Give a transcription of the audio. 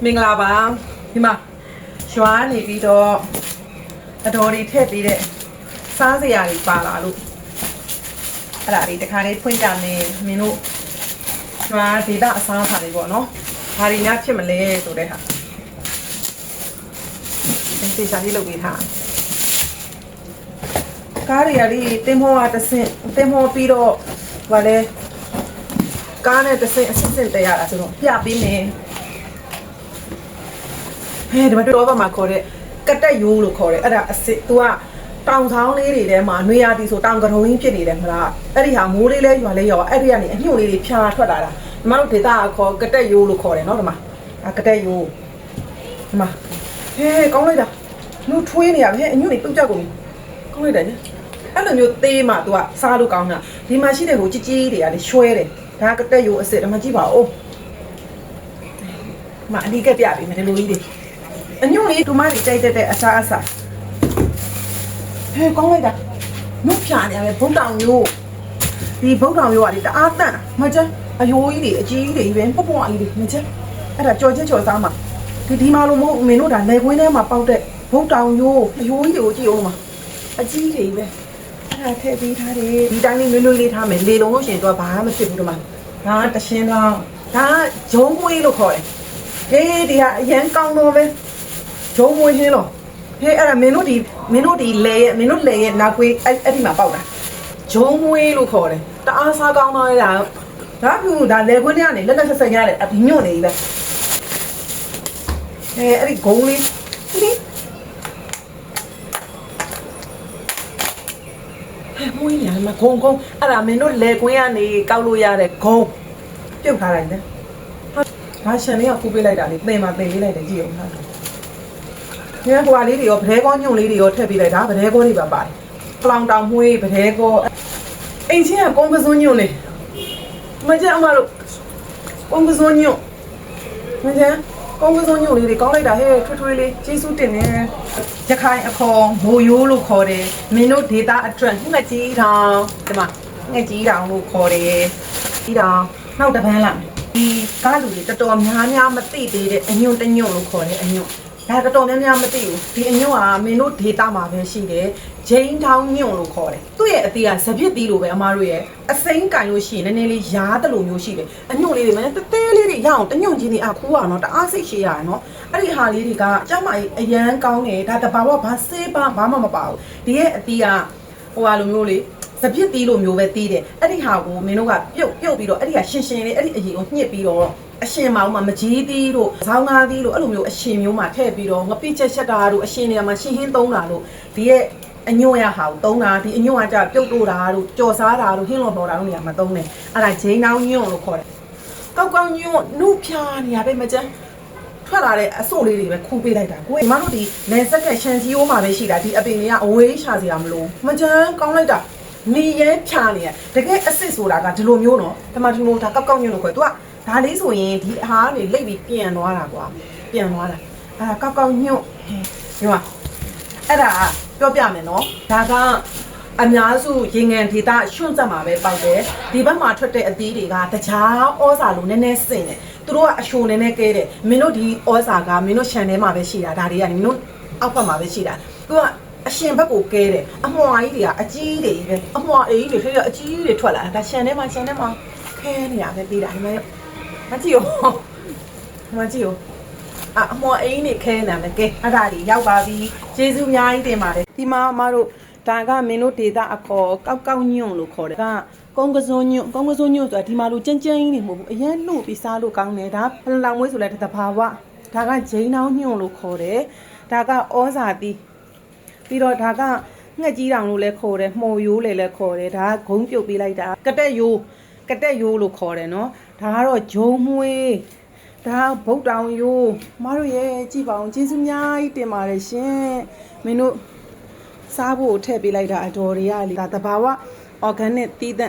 မင်္ဂလာပါဒီမှာရွာနေပြီးတော့အတော်တွေထည့်ပြီးတဲ့စားစရာတွေပါလာလို့အဲ့ဒါတွေတခါလေးဖွင့်ကြမယ်မင်းတို့ရွာဒေတာအစားအစာတွေပေါ့နော်ဘာတွေများဖြစ်မလဲဆိုတဲ့ဟာဒီစားလေးလုပ်ပေးထားကားတွေကလေးတင်မောကတစ်ဆင့်တင်မောပြီးတော့ဟိုလေကားနဲ့တစ်ဆင့်အဆင့်ဆင့်တက်ရတာဆိုတော့ပြပေးမယ်ဟဲ့ဒီမှာတော့မှာခေါ်တဲ့ကတက်ရိုးလို့ခေါ်တယ်အဲ့ဒါအစ် तू ကတောင်ဆောင်လေးတွေထဲမှာနှွေရသည်ဆိုတောင်ကထုံကြီးဖြစ်နေတယ်မလားအဲ့ဒီဟာမိုးလေးလဲရွာလဲရောအဲ့ဒီကနေအညွန့်လေးတွေဖြာထွက်လာတာဒီမှာတို့ဒေတာခေါ်ကတက်ရိုးလို့ခေါ်တယ်နော်ဒီမှာကတက်ရိုးဒီမှာဟဲ့ကောင်းလိုက်တာနှုတ်ထွေးနေရပဲအညွန့်တွေပြုတ်ကြကုန်ကောင်းလိုက်တယ်အဲ့လိုမျိုးသေးမှ तू ကစားလို့ကောင်းတာဒီမှာရှိတဲ့ဟိုကြီးကြီးတွေကလေရွှဲတယ်ဒါကတက်ရိုးအစ်စ်အမကြည့်ပါဦးမအနီးကပြပြီမဒီလိုကြီးတွေအညွန့်လေးတူမတွေကြိုက်တဲ့အစားအစာဟဲ့ကောင်းလိုက်တာနှုတ်ဖြာနေရပဲဘုံတောင်ရိုးဒီဘုံတောင်ရိုးကလေတအားတန့်မကျအယိုးကြီးတွေအကြီးကြီးတွေပဲပွပွကြီးတွေမကျအဲ့ဒါကြော်ချက်ကြော်စားမှာဒီမှာလို့မဟုတ်မင်းတို့ဒါလေခွင်းထဲမှာပေါက်တဲ့ဘုံတောင်ရိုးအယိုးကြီးကိုကြည့်အောင်မှာအကြီးတွေပဲအဲ့ဒါထည့်ပေးထားတယ်ဒီတိုင်းလေးလွယ်လွယ်လေးထားမယ်လေလုံးလို့ရှင်တော့ဘာမှမဖြစ်ဘူးဒီမှာဒါကတရှင်းလောင်းဒါကဂျုံမွေးလို့ခေါ်တယ်ဟေးဒီဟာအရန်ကောင်းတော့ပဲဂျုံမွေးဟင်းလို့ဟေးအဲ့ဒါမင်းတို့ဒီလေရဲ့မင်းတို့လေရဲ့နောက်ကွေးအဲ့ဒီမှာပေါက်တာဂျုံမွေးလို့ခေါ်တယ်တအားစားကောင်းတော့ရတာဒါကဒါလေခွင်းထဲကနေလက်လက်ဆက်ဆက်ရတယ်အပြီးညွန့်နေပြီပဲအဲ့ဒီဂုံးလေးဒီမွေးနေမှာဂုံအဲ့ဒါမင်းတို့လေခွင်းကနေကောက်လို့ရတဲ့ဂုံပြုတ်ထားလိုက်တယ်ဟာရှင်လေးကဖူးပေးလိုက်တာလေပင်မှာပင်လေးလိုက်တယ်ကြည့်အောင်ဟာဒီဟိုဟာလေးတွေရောဗဒဲကောညွန့်လေးတွေရောထည့်ပေးလိုက်တာဗဒဲကောတွေပါပါတယ်ပလောင်တောင်မွေးဗဒဲကောအိမ်ချင်းကကုန်းကစွန်းညွန့်လေမကြအမတို့ကုန်းကစွန်းညွန့်မကြကုန်းကစွန်းညွန့်လေးတွေကောင်းလိုက်တာဟဲ့ထွေးထွေးလေးကျေးဇူးတင်နေရခိုင်အခေါ်မိုးရိုးလို့ခေါ်တယ်မင်းတို့ဒေတာအတွက်ငှက်ကြီးတောင်ဒီမှာငှက်ကြီးတောင်လို့ခေါ်တယ်ကြီးတောင်နောက်တစ်ပန်းလာဒီကားလူတွေတော်တော်များမသိသေးတဲ့အညွန့်တညွန့်လို့ခေါ်တယ်အညွန့်ဒါတော်တော်များမသိဘူးဒီအညွန့်ကမင်းတို့ဒေတာမှာပဲရှိတယ်ဂျိန်းထောင်းညွန့်လို့ခေါ်တယ်သူ့ရဲ့အသေးကစပစ်သီးလိုပဲအမားတို့ရဲ့အစိမ်းကန်လို့ရှိရင်နည်းနည်းလေးရားတယ်လို့မျိုးရှိတယ်အညွန့်လေးတွေမင်းတဲတဲလေးတွေရအောင်တညွန့်ချင်းတွေခူးအောင်တော့တအားစိတ်ရှိရရနော်အဲ့ဒီဟာလေးတွေကကျမကြီးအရန်ကောင်းတယ်ဒါတဘာဝဘာစေးပါဘာမှမပါဘူးဒီရဲ့အသေးကဟိုဟာလိုမျိုးလေးစပစ်သီးလိုမျိုးပဲသီးတယ်အဲ့ဒီဟာကိုမင်းတို့ကပြုတ်ပြီးတော့အဲ့ဒီဟာရှင်လေးအဲ့ဒီအရင်ကိုညှစ်ပြီးတော့အရှင်မောင်မှာမကြီးသီးတို့ဇောင်းကားသီးတို့အဲ့လိုမျိုးအရှင်မျိုးမှာထည့်ပြီးတော့ငပိချက်ချက်တာတို့အရှင်နေရာမှာရှင်ဟင်းသုံးတာတို့ဒီရဲ့အညွန့်ရဟာကိုသုံးတာဒီအညွန့်ကကြပြုတ်တိုးတာတို့ကြော်စားတာတို့ဟင်းလော်ပေါ်တာတို့နေရာမှာသုံးတယ်အဲ့ဒါဂျိန်းနောင်းညွန့်လို့ခေါ်တယ်ကောက်ကောက်ညွန့်နှုတ်ဖြာနေရပဲမကျန်းထွက်လာတဲ့အစို့လေးတွေပဲခူးပေးလိုက်တာကိုယ်မတို့ဒီလန်ဆက်ကရှန်စီယိုးမှာပဲရှိတာဒီအပင်တွေကအဝေးရှာစရာမလိုမကျန်းကောင်းလိုက်တာနေရဲဖြာနေရတကယ်အစ်စ်ဆိုတာကဒီလိုမျိုးနော်ဒီမှာဒီလိုဒါကောက်ကောက်ညွန့်လို့ခေါ်သူကဒါလေးဆိုရင်ဒီအားကနေလိတ်ပြီးပြန်သွားတာကွာပြန်သွားတာအဲ့ဒါကောက်ကောက်ညွန့်ဒီမှာအဲ့ဒါပြောပြမယ်နော်ဒါကအများစုရေငန်ဒေတာရွှွန့်ဆက်မှာပဲပေါက်တယ်ဒီဘက်မှာထွက်တဲ့အသီးတွေကတခြားဩဇာလိုနည်းနည်းစင်တယ်သူတို့ကအရှိုးနည်းနည်းကဲတယ်မင်းတို့ဒီဩဇာကမင်းတို့ခြံထဲမှာပဲရှိတာဒါတွေကမင်းတို့အောက်ဘက်မှာပဲရှိတာသူကအရှင်ဘက်ကိုကဲတယ်အမွှာကြီးတွေကအကြီးတွေပဲအမွှာအေးတွေထဲကအကြီးတွေထွက်လာတာခြံထဲမှာခဲနေရပဲပြီးတာဒီမှာမကြည့်ရောမကြည့်ရောအမွှာအေးနေခဲနေတယ်ကဲအဲ့ဒါကြီးရောက်ပါပြီကျေးဇူးအများကြီးတင်ပါတယ်ဒီမှာမတို့ဒါကမင်းတို့ဒေတာအခေါ်ကောက်ညွန့်လို့ခေါ်တယ်ကကုန်းကစွန်းညွန့်ဆိုတာဒီမှာလို့ကြမ်းကြီးနေမဟုတ်ဘူးအရင်လှုပ်ပြီးစားလို့ကောင်းတယ်ဒါဖလလောင်မွေးဆိုလဲတဘာဝဒါကဂျိန်းနောင်းညွန့်လို့ခေါ်တယ်ဒါကဩဇာတိပြီးတော့ဒါကငှက်ကြီးတောင်လို့လည်းခေါ်တယ်မှိုရိုးလည်းခေါ်တယ်ဒါကဂုံးပြုတ်ပေးလိုက်တာကတက်ရိုးလို့ခေါ်တယ်နော်ဒါကတော့ဂျုံမွေးဒါဗုတ်တောင်ရိုးမတို့ရဲ့ကြည့်ပါအောင်ကျေးဇူးများကြီးတင်ပါတယ်ရှင်မင်းတို့စားဖို့ထည့်ပေးလိုက်တာအတော်တွေကလေဒါတဘာဝ organic တီးသန့်